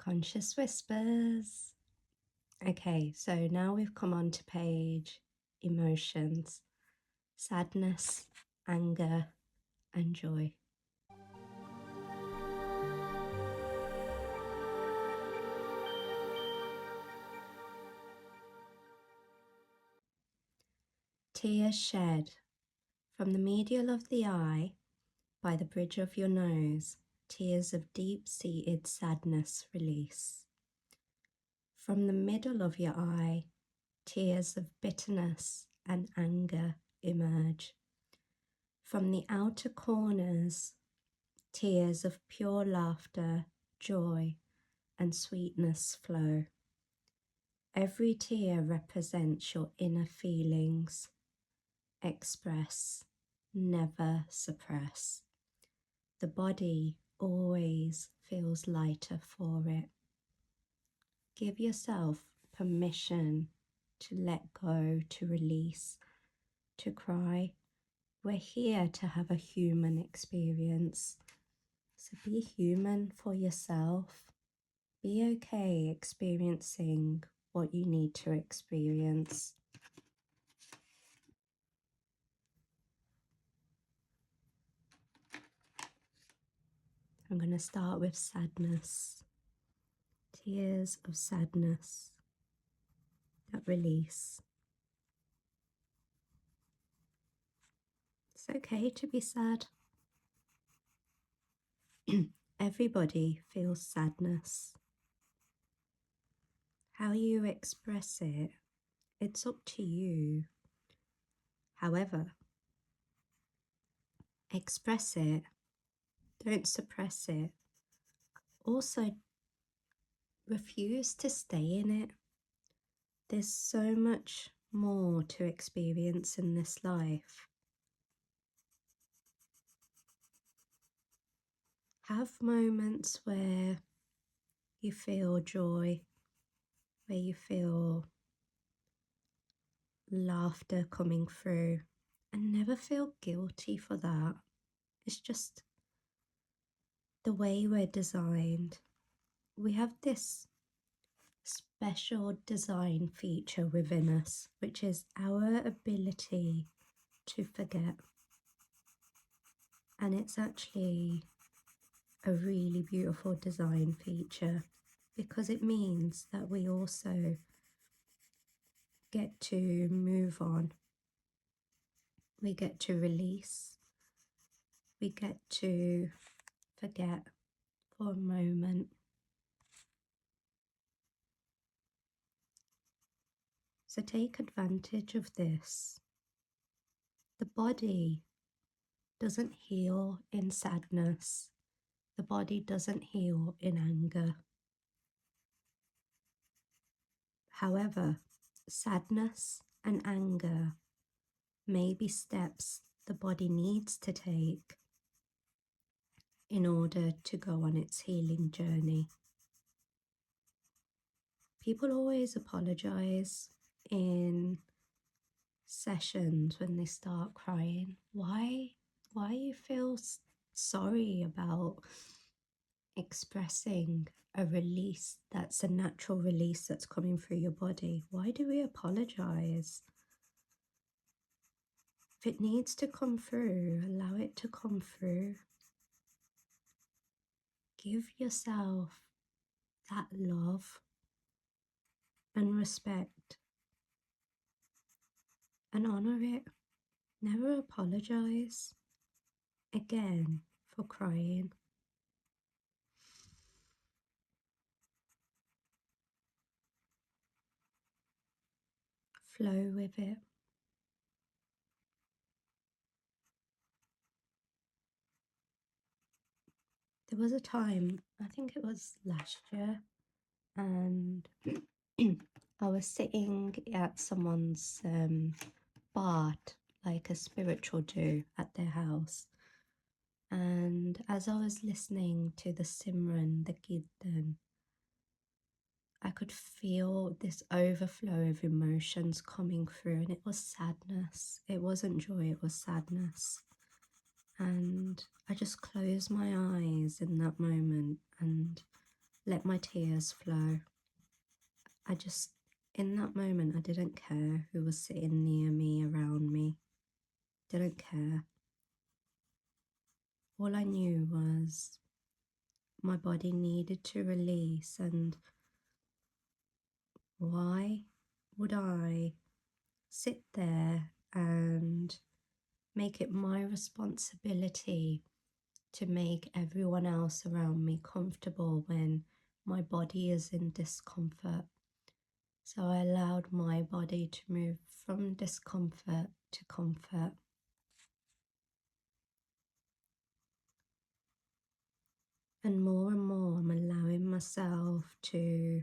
Conscious Whispers. Okay, so now we've come on to page emotions, sadness, anger, and joy. Tears shed from the medial of the eye by the bridge of your nose, tears of deep-seated sadness release. From the middle of your eye, tears of bitterness and anger emerge. From the outer corners, tears of pure laughter, joy, and sweetness flow. Every tear represents your inner feelings. Express, never suppress. The body always feels lighter for it. Give yourself permission to let go, to release, to cry. We're here to have a human experience. So be human for yourself. Be okay experiencing what you need to experience. I'm going to start with sadness. Tears of sadness that release. It's okay to be sad. Everybody feels sadness. How you express it, it's up to you. However, express it, don't suppress it. Also, refuse to stay in it. There's so much more to experience in this life. Have moments where you feel joy, where you feel laughter coming through, and never feel guilty for that. It's just the way we're designed. We have this special design feature within us, which is our ability to forget. And it's actually a really beautiful design feature because it means that we also get to move on. We get to release. We get to forget for a moment. So take advantage of this. The body doesn't heal in sadness. The body doesn't heal in anger. However, sadness and anger may be steps the body needs to take in order to go on its healing journey. People always apologize in sessions when they start crying. Why you feel sorry about expressing a release that's a natural release that's coming through your body? Why do we apologize? If it needs to come through, allow it to come through. Give yourself that love and respect and honor it. Never apologize again for crying. Flow with it. There was a time, I think it was last year, and I was sitting at someone's bath, like a spiritual do at their house. And as I was listening to the Simran, the Kirtan, I could feel this overflow of emotions coming through, and it was sadness. It wasn't joy, it was sadness. And I just closed my eyes in that moment and let my tears flow. I just, in that moment, I didn't care who was sitting near me, around me. Didn't care. All I knew was my body needed to release, and why would I sit there and make it my responsibility to make everyone else around me comfortable when my body is in discomfort? So I allowed my body to move from discomfort to comfort. And more I'm allowing myself to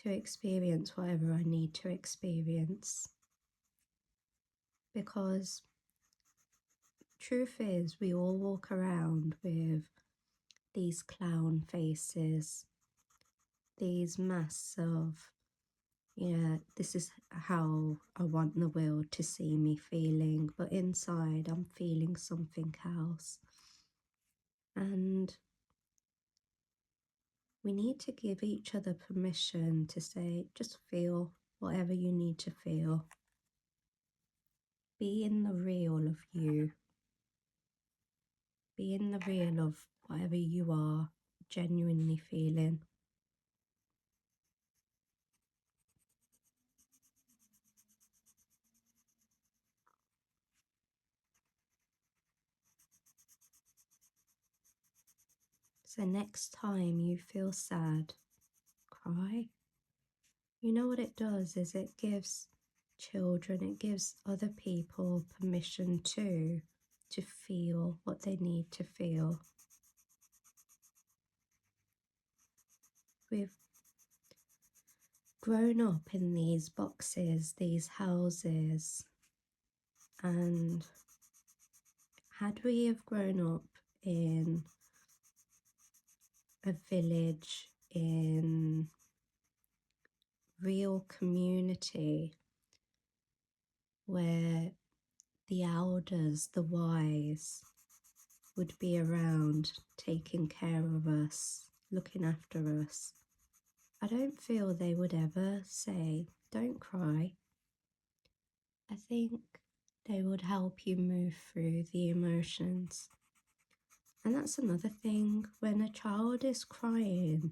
experience whatever I need to experience. Because truth is, we all walk around with these clown faces, these masks of, yeah, this is how I want the world to see me feeling, but inside I'm feeling something else. And we need to give each other permission to say, just feel whatever you need to feel. Be in the real of you. Be in the real of whatever you are genuinely feeling. So next time you feel sad, cry. You know what it does is it gives children, it gives other people permission to feel what they need to feel. We've grown up in these boxes, these houses, and had we have grown up in a village, in real community, where the elders, the wise, would be around taking care of us, looking after us, I don't feel they would ever say, don't cry. I think they would help you move through the emotions. And that's another thing, when a child is crying,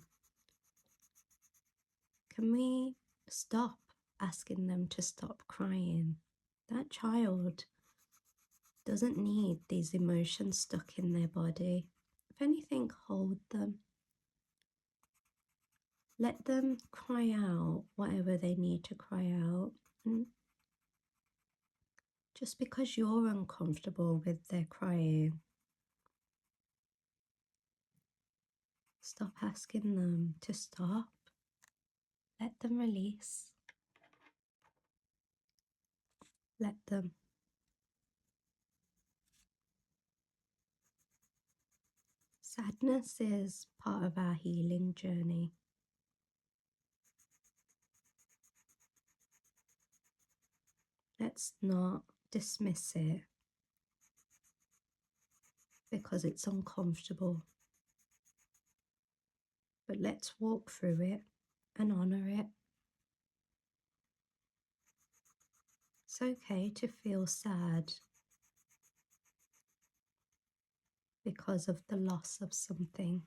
can we stop asking them to stop crying? That child doesn't need these emotions stuck in their body. If anything, hold them. Let them cry out whatever they need to cry out. And just because you're uncomfortable with their crying, stop asking them to stop. Let them release. Let them. Sadness is part of our healing journey. Let's not dismiss it because it's uncomfortable. But let's walk through it and honour it. It's okay to feel sad because of the loss of something.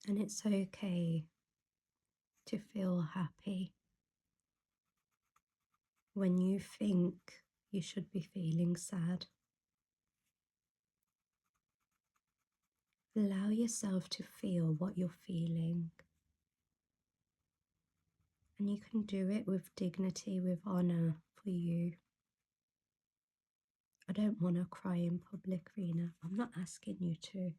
And it's okay to feel happy when you think you should be feeling sad. Allow yourself to feel what you're feeling. And you can do it with dignity, with honour for you. I don't want to cry in public, Reena. I'm not asking you to.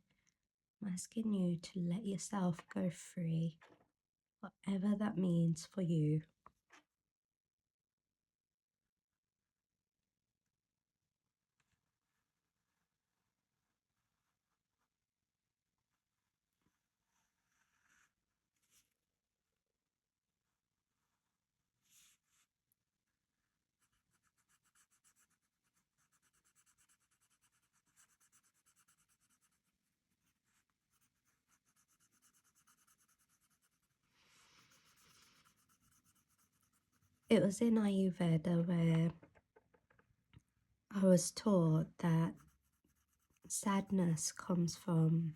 I'm asking you to let yourself go free, whatever that means for you. It was in Ayurveda where I was taught that sadness comes from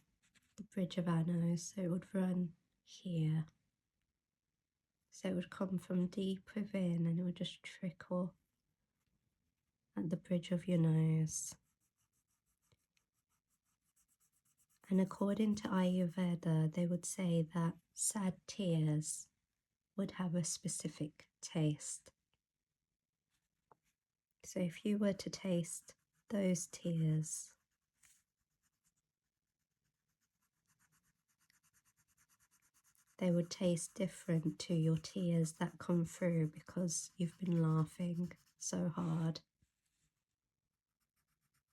the bridge of our nose, so it would run here. So it would come from deep within and it would just trickle at the bridge of your nose. And according to Ayurveda, they would say that sad tears would have a specific taste. So if you were to taste those tears, they would taste different to your tears that come through because you've been laughing so hard.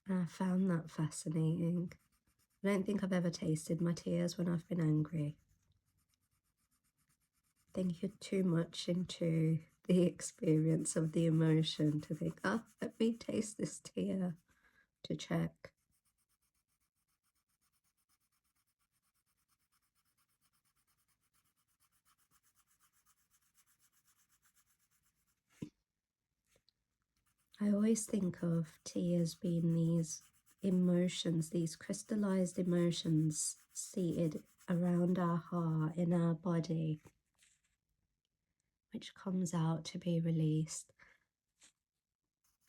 And I found that fascinating. I don't think I've ever tasted my tears when I've been angry. I think you're too much into the experience of the emotion to think, ah, let me taste this tear to check. I always think of tears being these emotions, these crystallized emotions seated around our heart, in our body, which comes out to be released.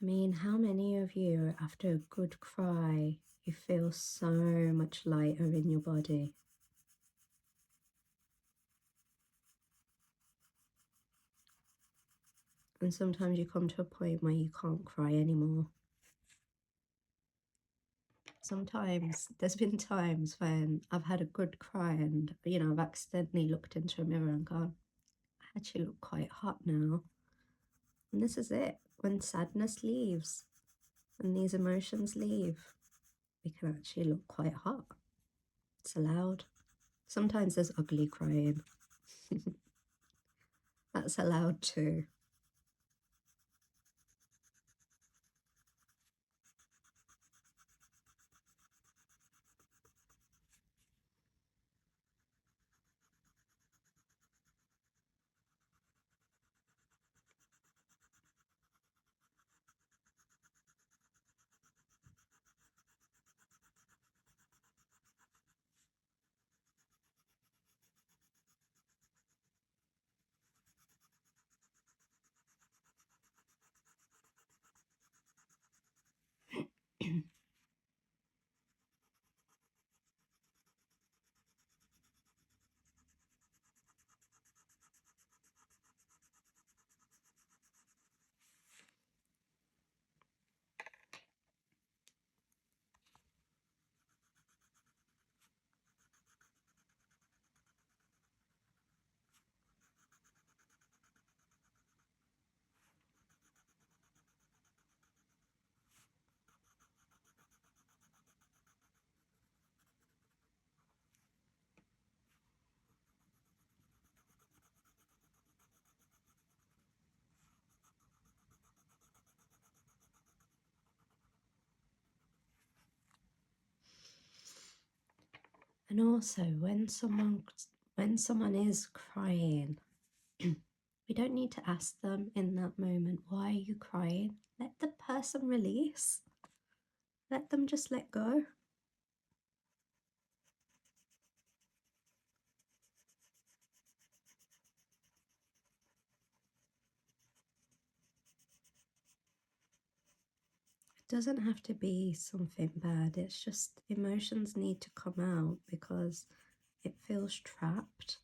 I mean, how many of you, after a good cry, you feel so much lighter in your body? And sometimes you come to a point where you can't cry anymore. Sometimes there's been times when I've had a good cry and, you know, I've accidentally looked into a mirror and gone, I actually look quite hot now. And this is it. When sadness leaves and these emotions leave, we can actually look quite hot. It's allowed. Sometimes there's ugly crying. That's allowed too. And also, when someone is crying, we don't need to ask them in that moment, why are you crying? Let the person release. Let them just let go. It doesn't have to be something bad. It's just emotions need to come out because it feels trapped.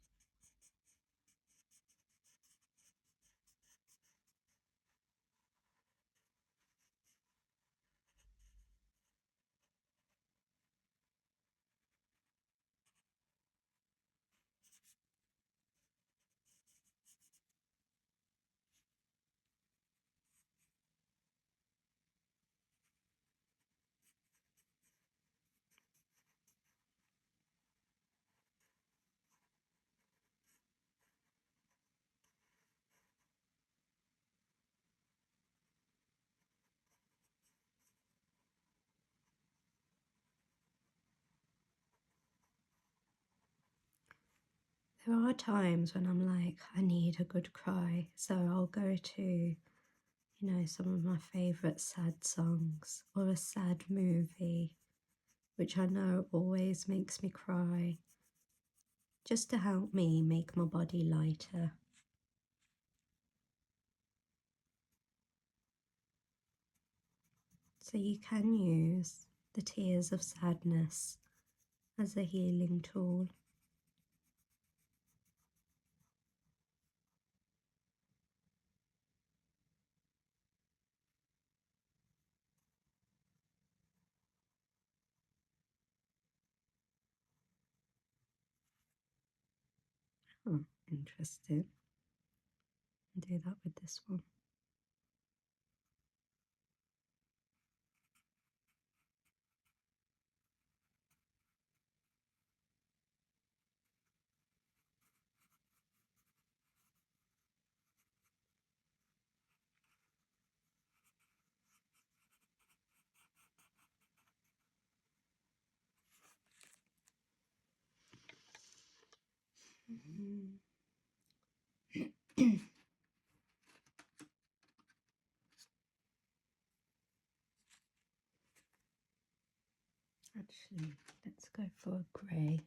There are times when I'm like, I need a good cry, so I'll go to, some of my favourite sad songs or a sad movie, which I know always makes me cry, just to help me make my body lighter. So you can use the tears of sadness as a healing tool. Oh, interesting. I'll do that with this one. Actually, let's go for a grey.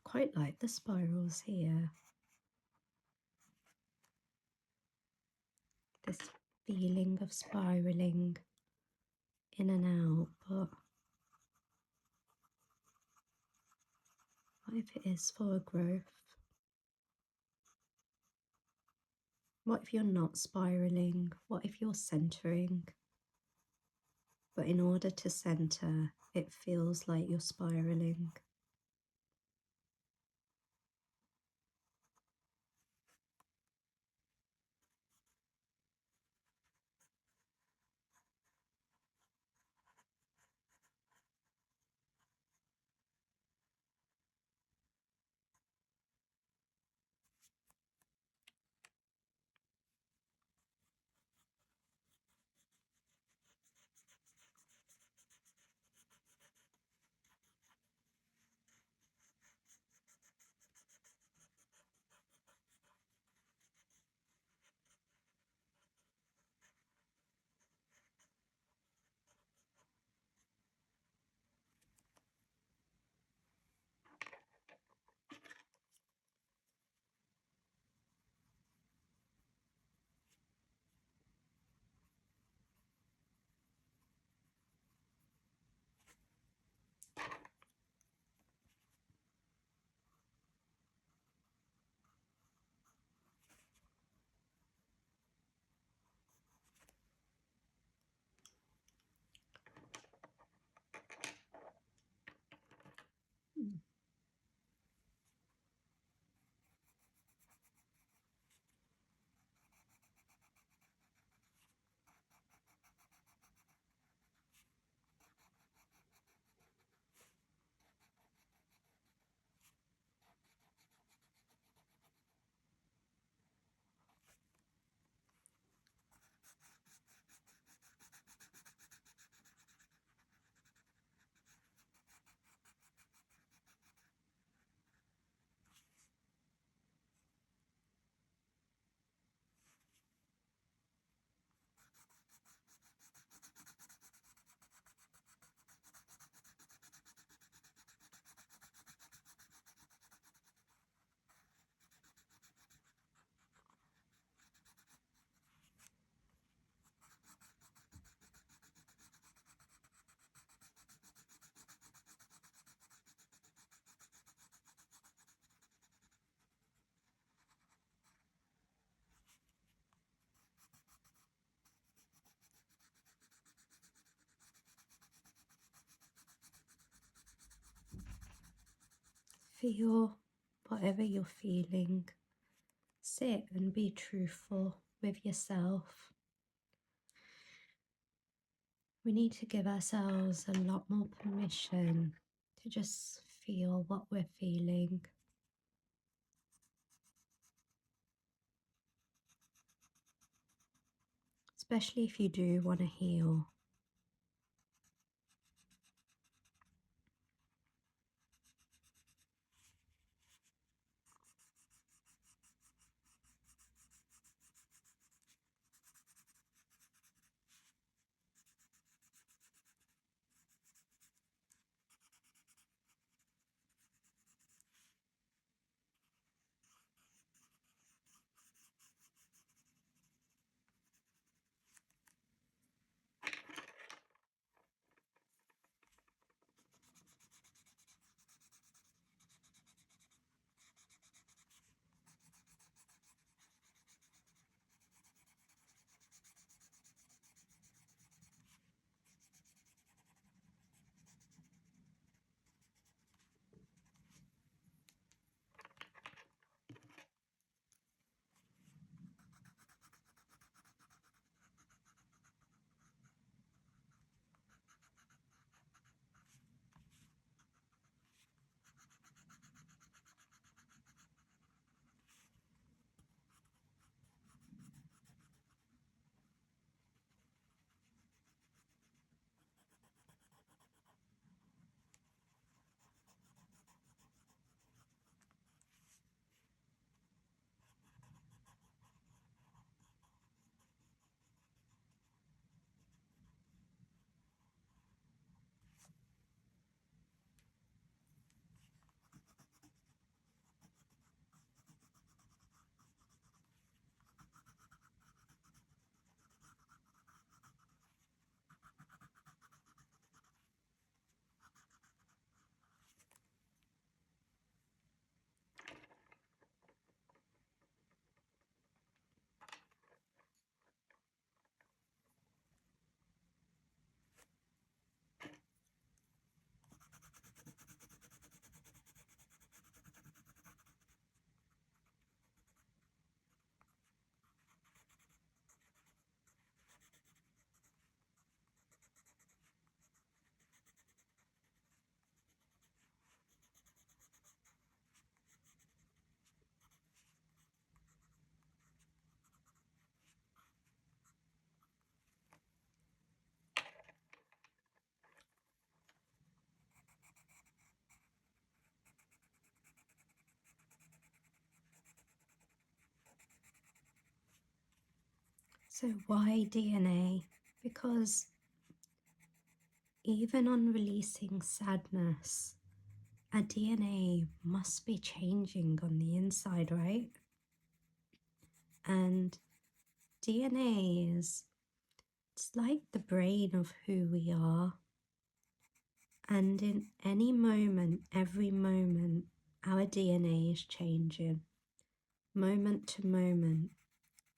Quite like the spirals here. This feeling of spiraling in and out, but what if it is for a growth? What if you're not spiraling? What if you're centering? But in order to center, it feels like you're spiraling. feel whatever you're feeling. Sit and be truthful with yourself. We need to give ourselves a lot more permission to just feel what we're feeling. Especially if you do want to heal. So why DNA? Because even on releasing sadness, our DNA must be changing on the inside, right? And DNA is, it's like the brain of who we are. And in any moment, every moment, our DNA is changing. Moment to moment,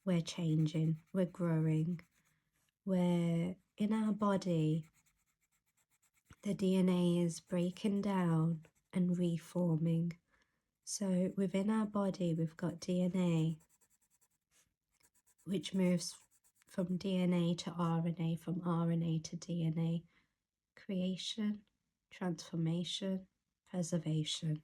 we're changing, we're growing. We're in our body, the DNA is breaking down and reforming. So within our body, we've got DNA, which moves from DNA to RNA, from RNA to DNA. Creation, transformation, preservation.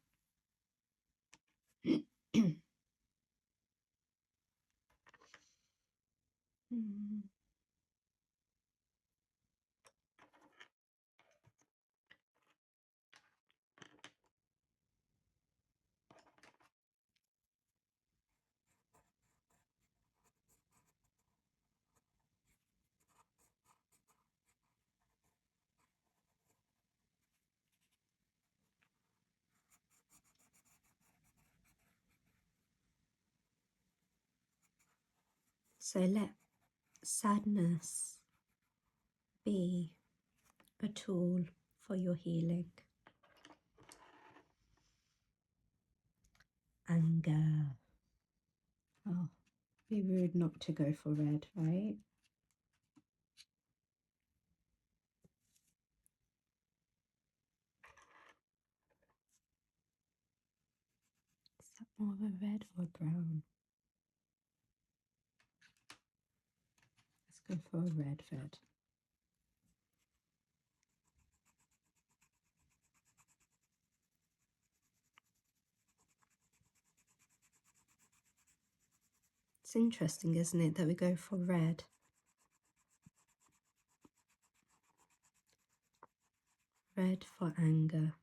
So let sadness be a tool for your healing. Anger. Oh, be rude not to go for red, right? More of a red or brown? Let's go for a red. It's interesting, isn't it, that we go for red? Red for anger.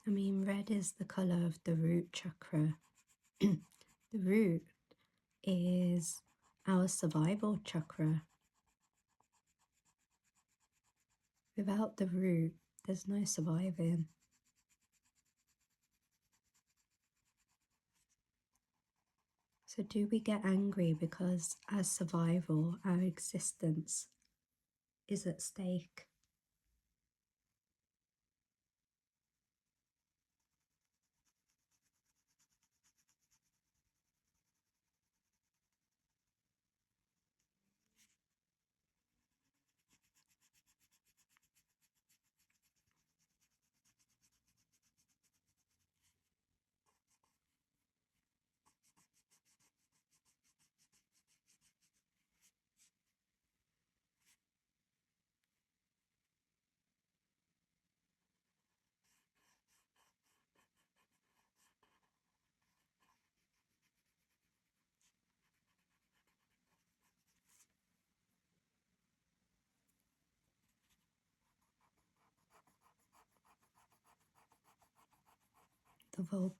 I mean, red is the colour of the root chakra. The root is our survival chakra. Without the root, there's no surviving. So do we get angry because our survival, our existence is at stake? The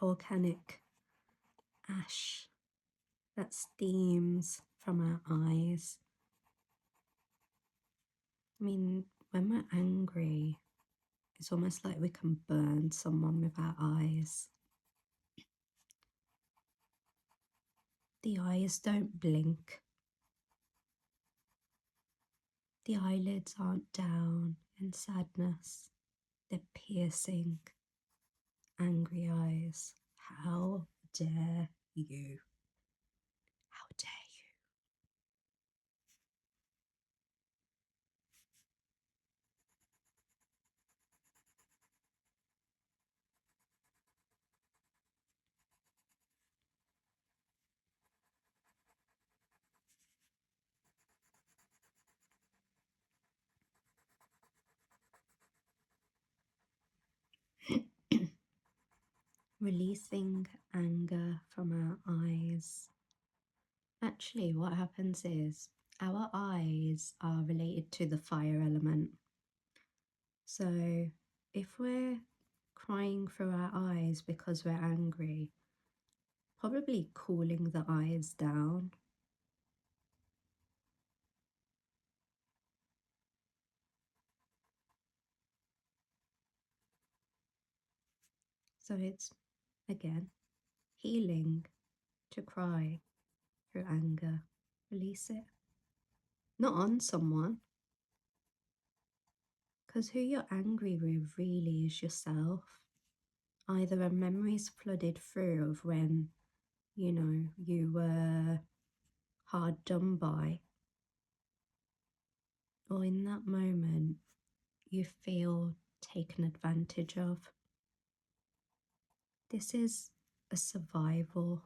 volcanic ash that steams from our eyes. I mean, when we're angry, it's almost like we can burn someone with our eyes. The eyes don't blink. The eyelids aren't down in sadness. They're piercing, angry eyes. How dare you? How dare you? Releasing anger from our eyes. Actually, what happens is our eyes are related to the fire element. So if we're crying through our eyes because we're angry, probably cooling the eyes down. So it's, again, healing to cry through anger. Release it. Not on someone. Because who you're angry with really is yourself. Either a memory's flooded through of when, you know, you were hard done by, or in that moment you feel taken advantage of. This is a survival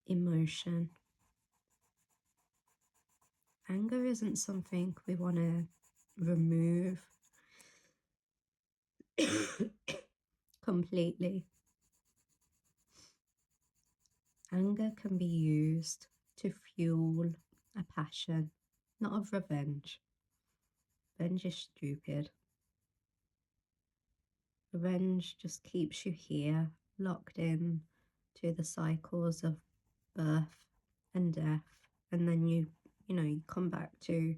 emotion. Anger isn't something we want to remove completely. Anger can be used to fuel a passion, not of revenge. Revenge is stupid. Revenge just keeps you here, locked in to the cycles of birth and death, and then you you come back to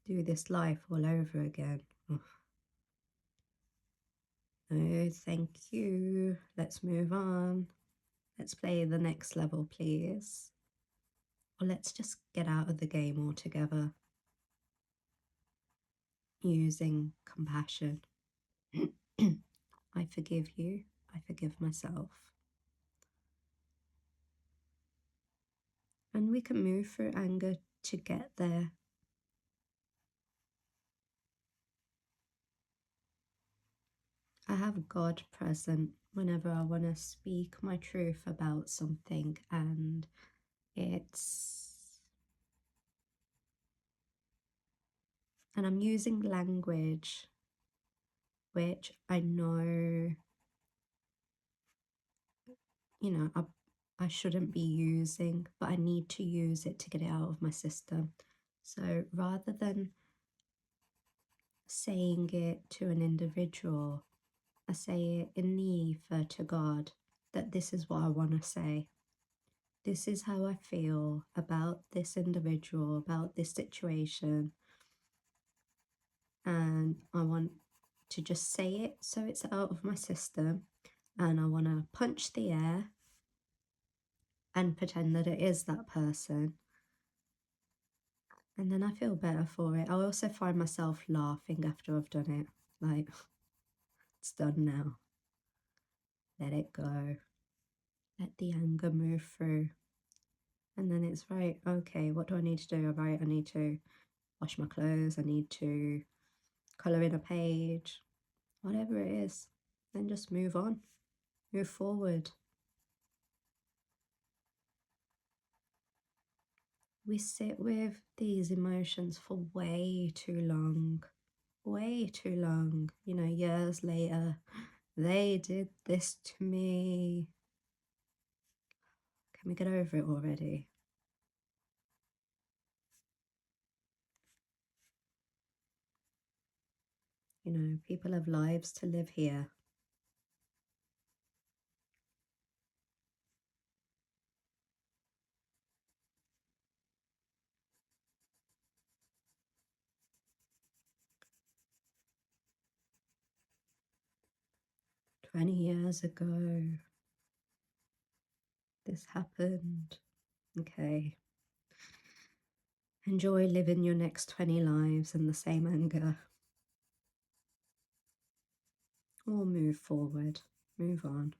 do this life all over again. Ugh. No, thank you. Let's move on. Let's play the next level, please. Or let's just get out of the game altogether. Using compassion. I forgive you. I forgive myself. And we can move through anger to get there. I have God present whenever I want to speak my truth about something, and I'm using language which I know, I shouldn't be using, but I need to use it to get it out of my system. So rather than saying it to an individual, I say it in the ether to God, that this is what I want to say. This is how I feel about this individual, about this situation. And I want to just say it so it's out of my system. And I want to punch the air and pretend that it is that person. And then I feel better for it. I also find myself laughing after I've done it. Like, it's done now. Let it go. Let the anger move through. And then it's right, okay, what do I need to do? Right, I need to wash my clothes. I need to colour in a page. Whatever it is. Then just move on. Move forward. We sit with these emotions for way too long. Way too long. Years later, they did this to me. Can we get over it already? People have lives to live here. "20 years ago, this happened." Okay. Enjoy living your next 20 lives in the same anger. Or move forward. Move on.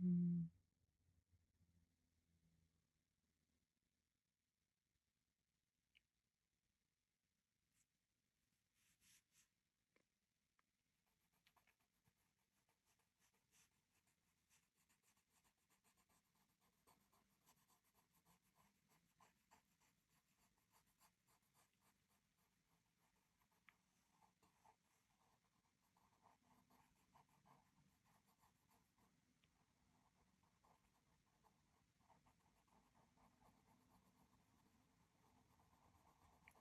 Mm.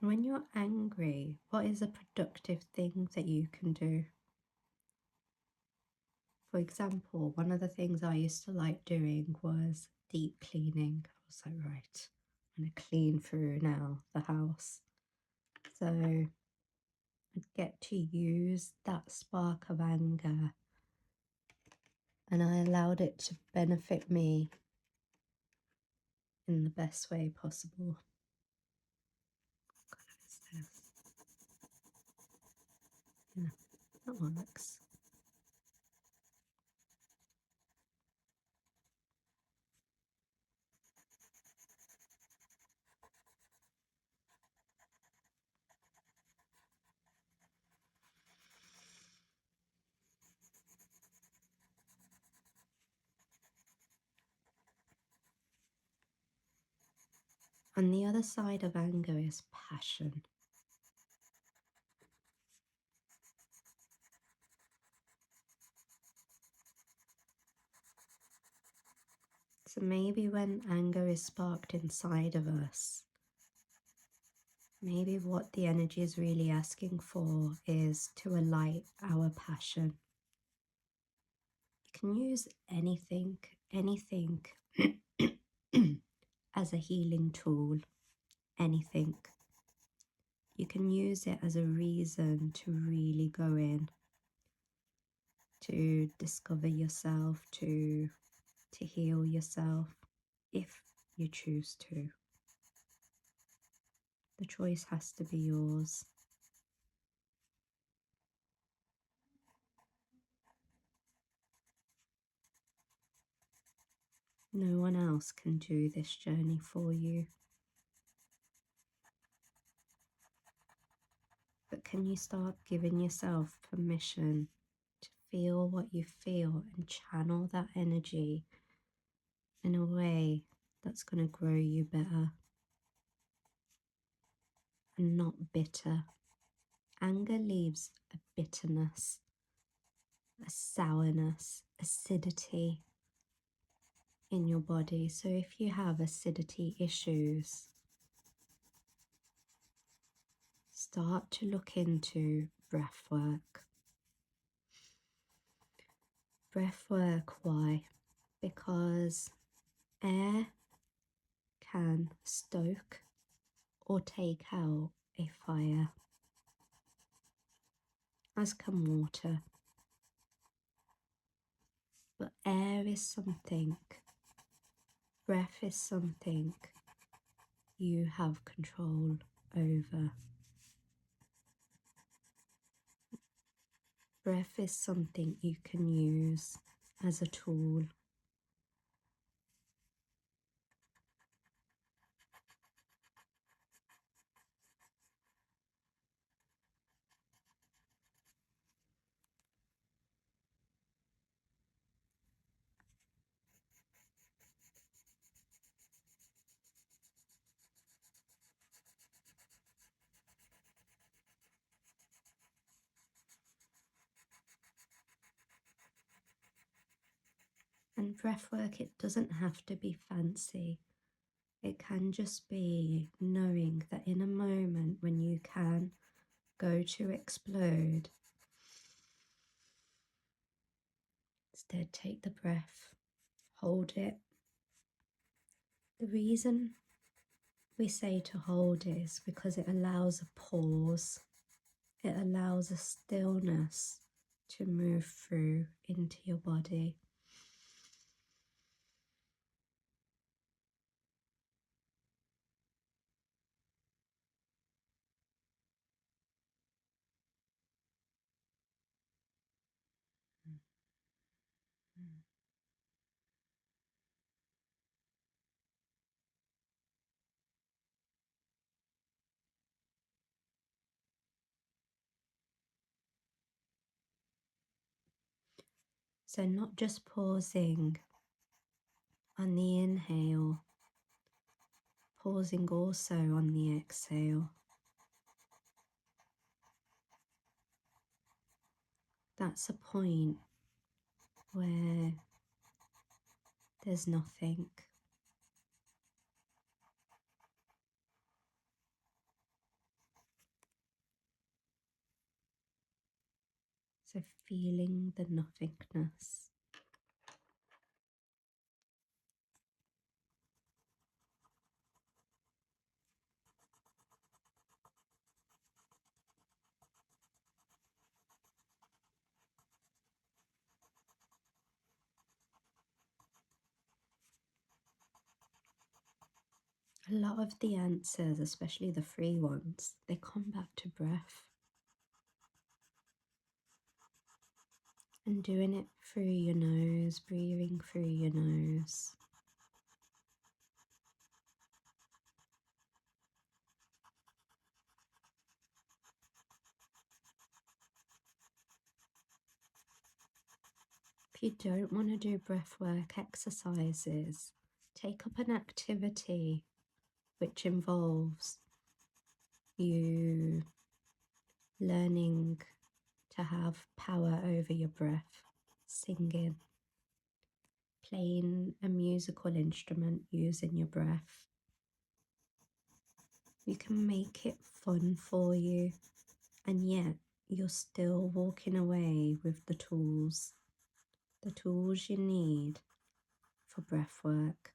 When you're angry, what is a productive thing that you can do? For example, one of the things I used to like doing was deep cleaning. I was like, right, I'm going to clean through now the house. So I'd get to use that spark of anger, and I allowed it to benefit me in the best way possible. God, what is this? Yeah, that works. On the other side of anger is passion. So maybe when anger is sparked inside of us, maybe what the energy is really asking for is to alight our passion. You can use anything as a healing tool, anything. You can use it as a reason to really go in, to discover yourself, to heal yourself, if you choose to. The choice has to be yours. No one else can do this journey for you. But can you start giving yourself permission to feel what you feel and channel that energy in a way that's going to grow you better and not bitter? Anger leaves a bitterness, a sourness, acidity in your body. So if you have acidity issues, start to look into breath work. Breath work, why? Because air can stoke or take out a fire, as can water. But air is something, breath is something you have control over. Breath is something you can use as a tool. And breath work, it doesn't have to be fancy. It can just be knowing that in a moment when you can go to explode, instead take the breath, hold it. The reason we say to hold it is because it allows a pause. It allows a stillness to move through into your body. So not just pausing on the inhale, pausing also on the exhale. That's a point where there's nothing. So feeling the nothingness. A lot of the answers, especially the free ones, they come back to breath. And doing it through your nose, breathing through your nose. If you don't want to do breathwork exercises, take up an activity which involves you learning to have power over your breath, singing. playing a musical instrument using your breath. You can make it fun for you, and yet you're still walking away with the tools you need for breath work.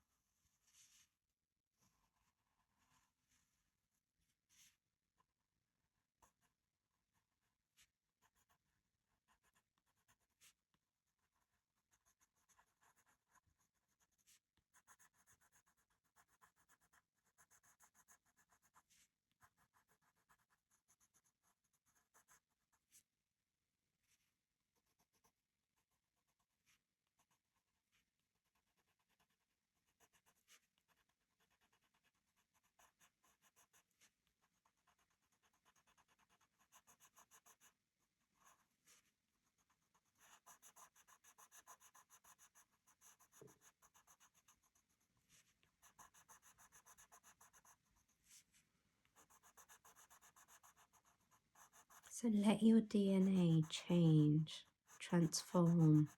So let your DNA change, transform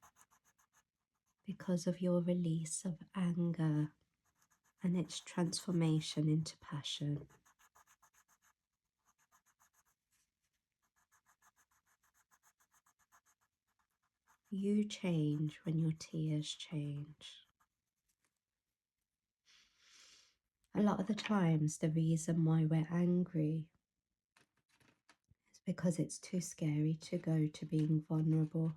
because of your release of anger and its transformation into passion. You change when your tears change. A lot of the times, the reason why we're angry is because it's too scary to go to being vulnerable.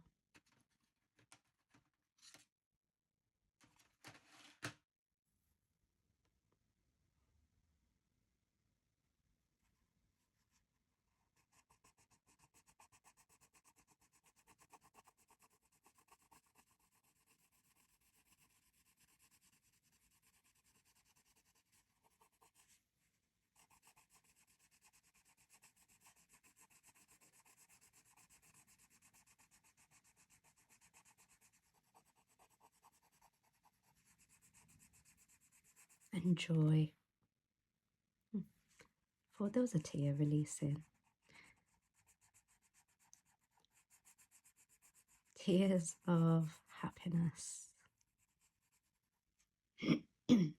And joy. Thought there was a tear releasing. Tears of happiness. I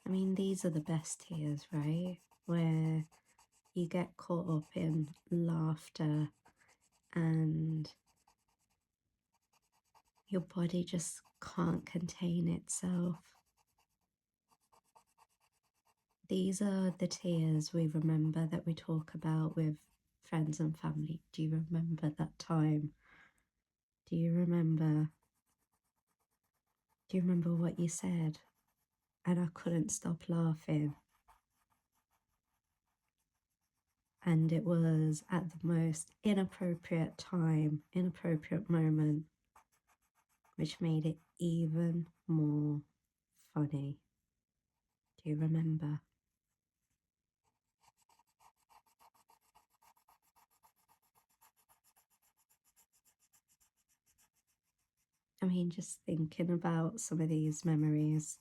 mean, these are the best tears, right? Where you get caught up in laughter and your body just can't contain itself. These are the tears we remember that we talk about with friends and family. Do you remember that time? Do you remember? Do you remember what you said? And I couldn't stop laughing. And it was at the most inappropriate time, inappropriate moment, which made it even more funny. Do you remember? I mean, just thinking about some of these memories,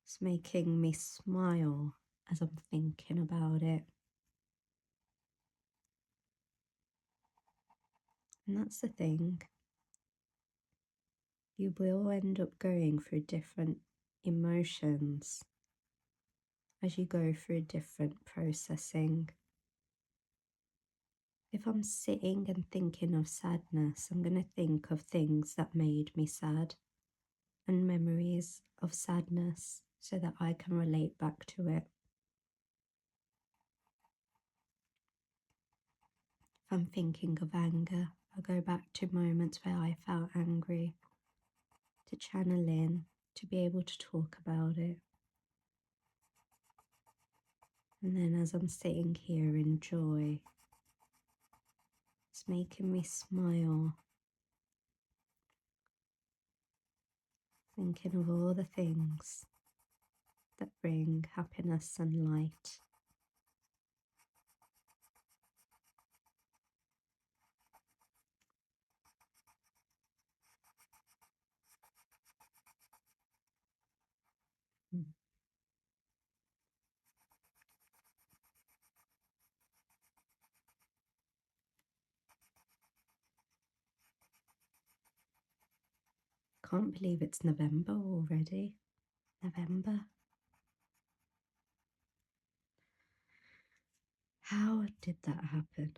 it's making me smile as I'm thinking about it. And that's the thing. You will end up going through different emotions as you go through different processing. If I'm sitting and thinking of sadness, I'm going to think of things that made me sad and memories of sadness so that I can relate back to it. If I'm thinking of anger, I'll go back to moments where I felt angry, to channel in, to be able to talk about it. And then as I'm sitting here in joy, it's making me smile, thinking of all the things that bring happiness and light. Mm. can't believe it's November already. November. How did that happen?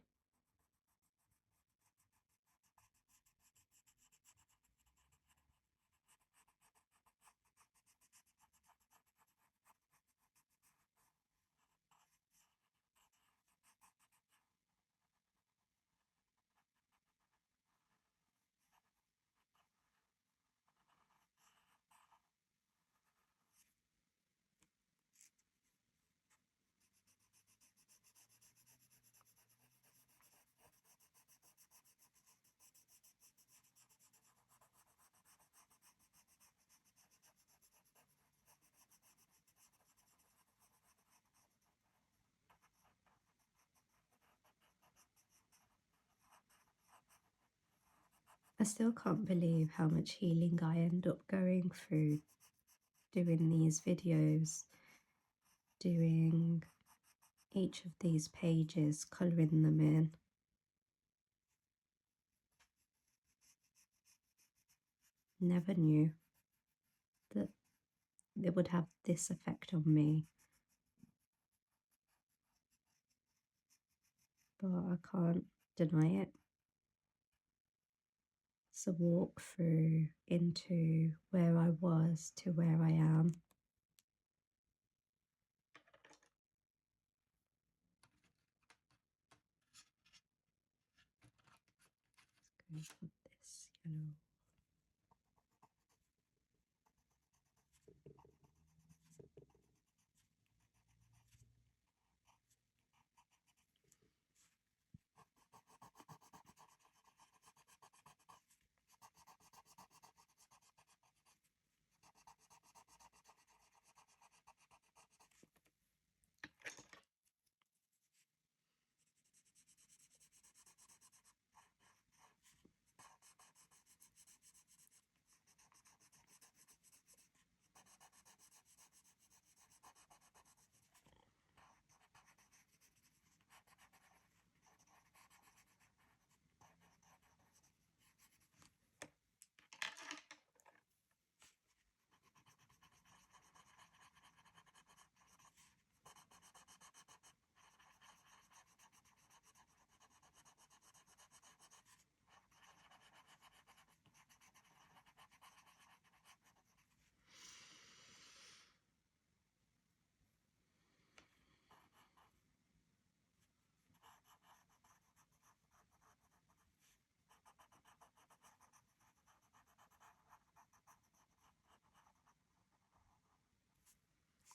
I still can't believe how much healing I end up going through doing these videos, doing each of these pages, colouring them in. Never knew that it would have this effect on me. But I can't deny it. It's a walk through into where I was to where I am. Let's go with this yellow.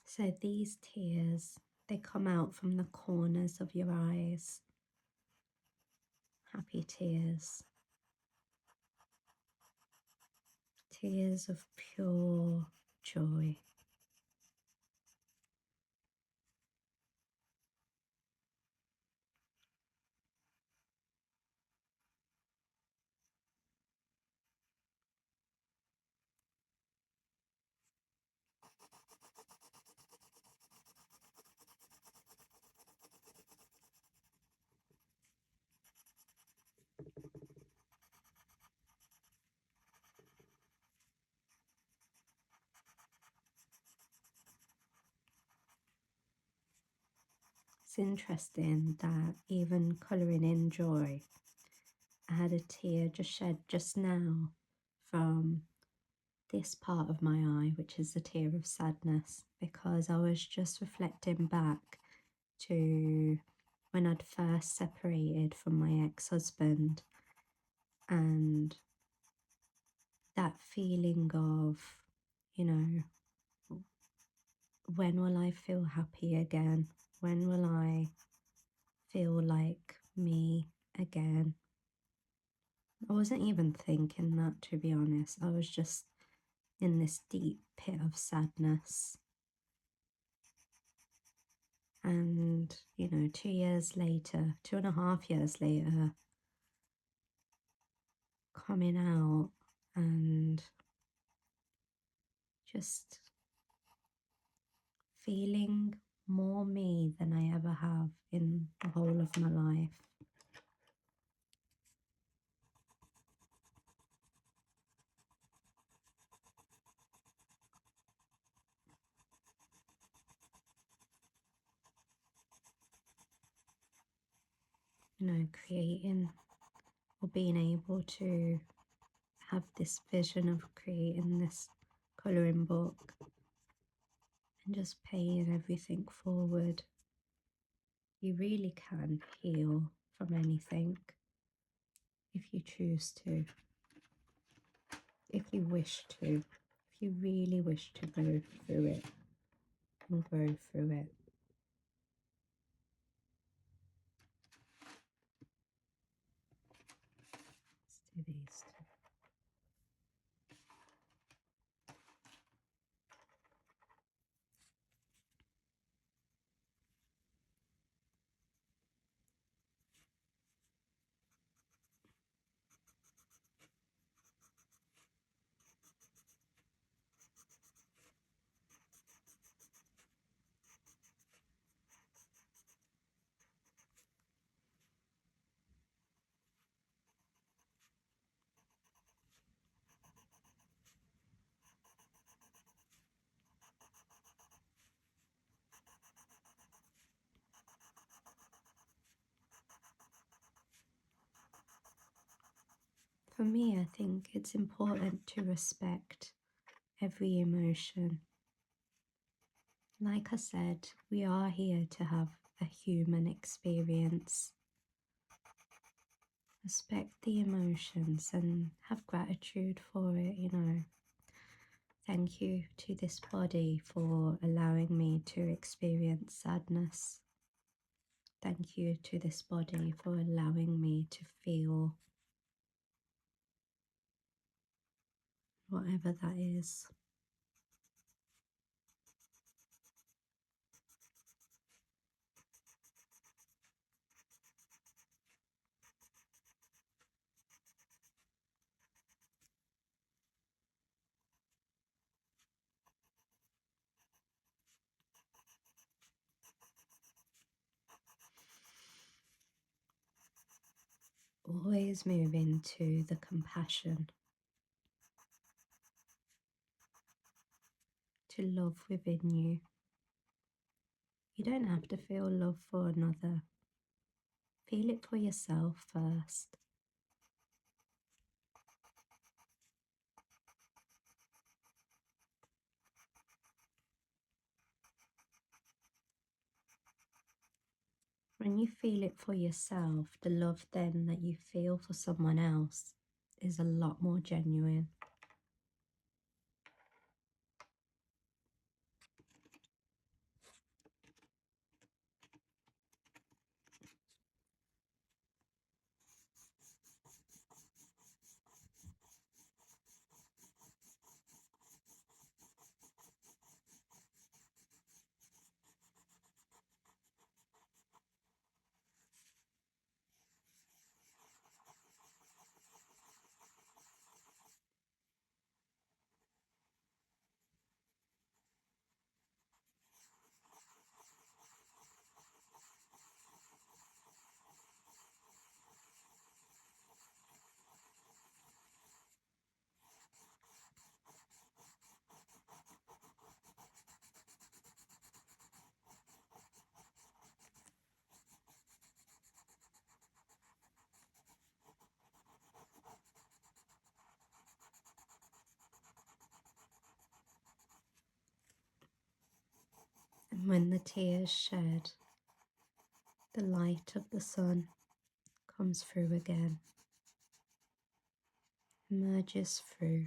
So these tears, they come out from the corners of your eyes. Happy tears. Tears of pure joy. It's interesting that even colouring in joy, I had a tear just shed just now from this part of my eye, which is the tear of sadness, because I was just reflecting back to when I'd first separated from my ex-husband, and that feeling of, you know, when will I feel happy again? When will I feel like me again? I wasn't even thinking that, to be honest. I was just in this deep pit of sadness. And, you know, 2 years later, 2.5 years later, coming out and just feeling more me than I ever have in the whole of my life. creating or being able to have this vision of creating this colouring book and just paying everything forward. You really can heal from anything if you choose to, if you wish to, if you really wish to go through it and grow through it. Let's do these two. For me, I think it's important to respect every emotion. Like I said, we are here to have a human experience. Respect the emotions and have gratitude for it. Thank you to this body for allowing me to experience sadness. Thank you to this body for allowing me to feel whatever that is. Always move into the compassion, to love within you. You don't have to feel love for another. Feel it for yourself first. When you feel it for yourself, the love then that you feel for someone else is a lot more genuine. And when the tears shed, the light of the sun comes through again, emerges through.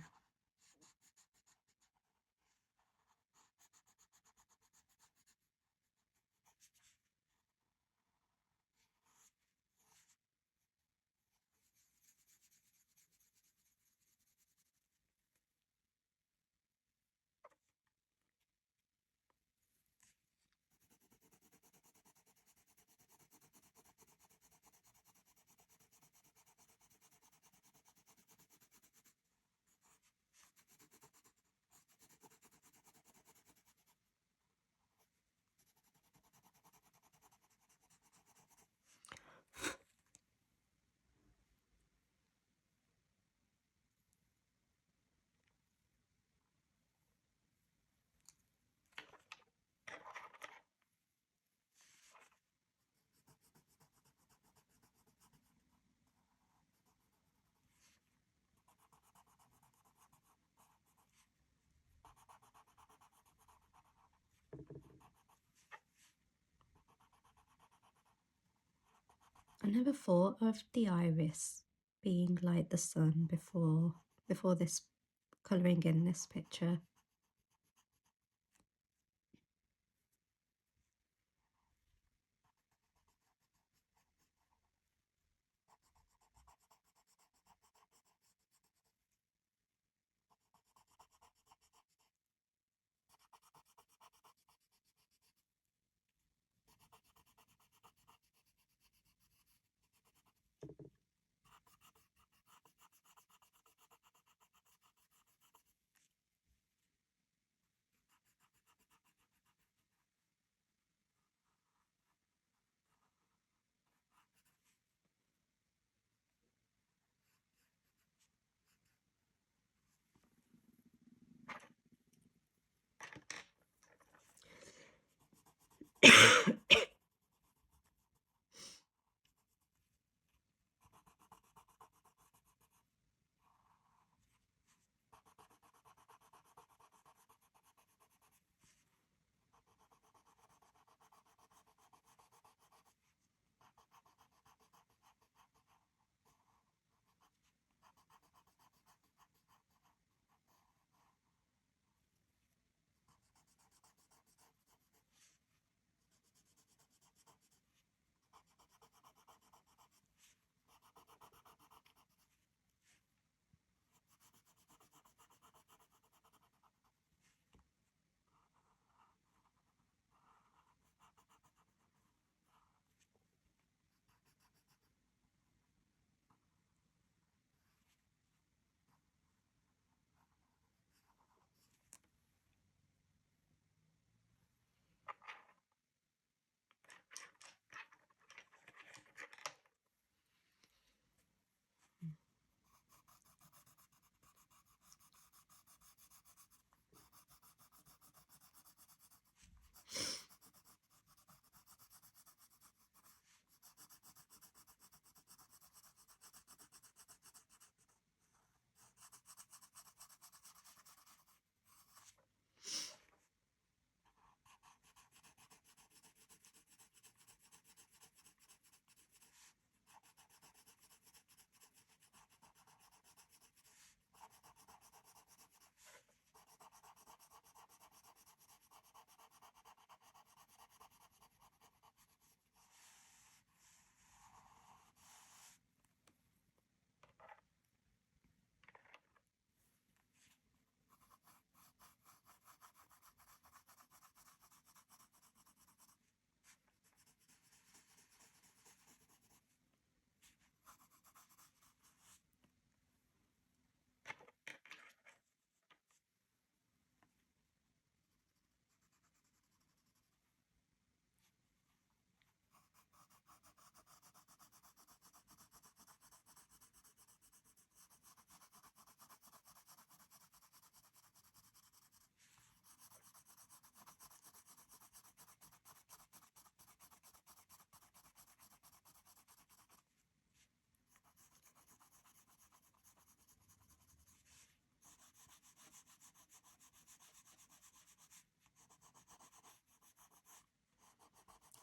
I never thought of the iris being like the sun before this colouring in this picture.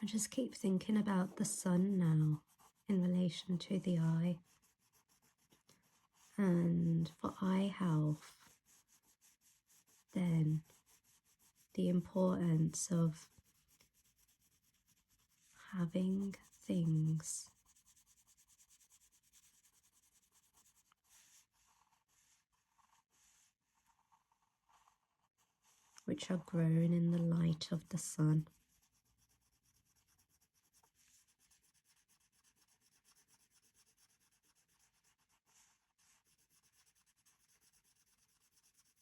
I just keep thinking about the sun now in relation to the eye, and for eye health, then the importance of having things which are grown in the light of the sun.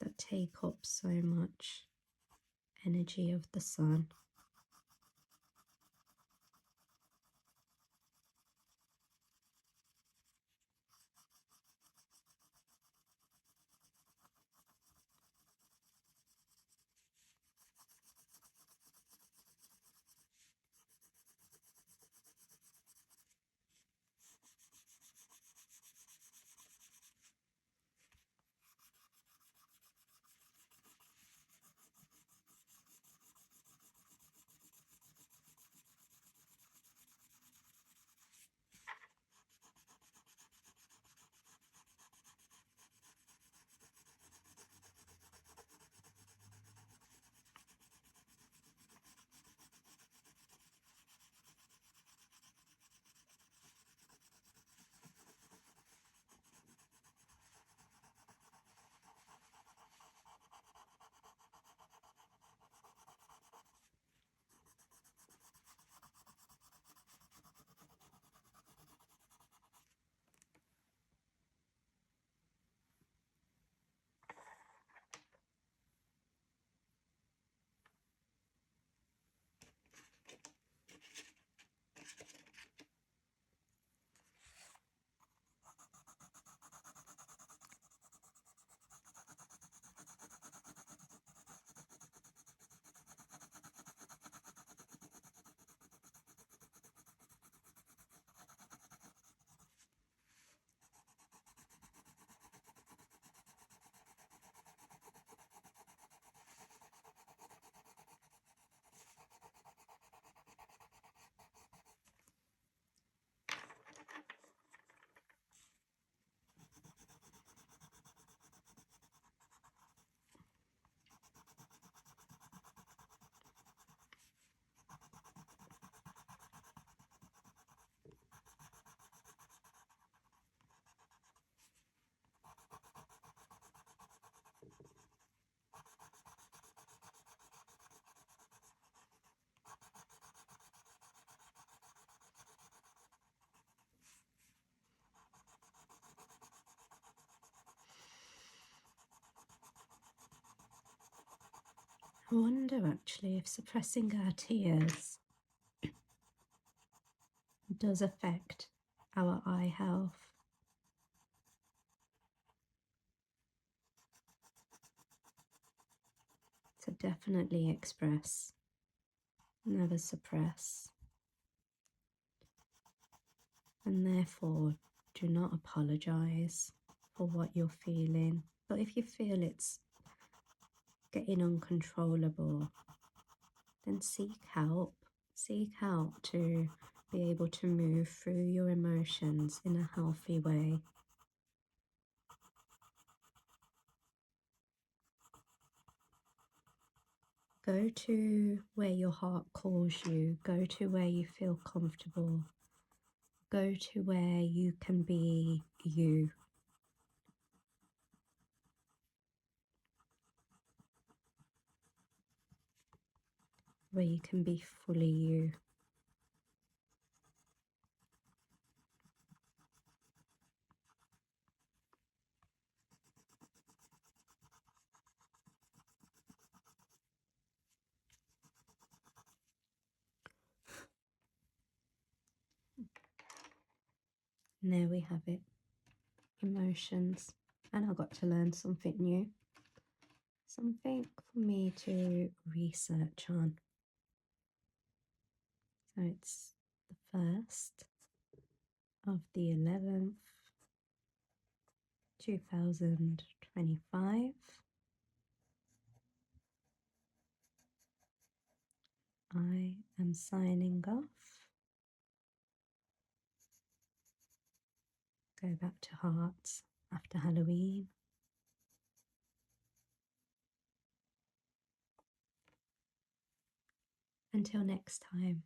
That take up so much energy of the sun. I wonder actually if suppressing our tears does affect our eye health. So definitely express, never suppress. And therefore, do not apologize for what you're feeling. But if you feel it's getting uncontrollable, then seek help. Seek help to be able to move through your emotions in a healthy way. Go to where your heart calls you. Go to where you feel comfortable. Go to where you can be you. Where you can be fully you. And there we have it. Emotions. And I got to learn something new. Something for me to research on. So it's the 1st of the 11th, 2025. I am signing off. Go back to hearts after Halloween. Until next time.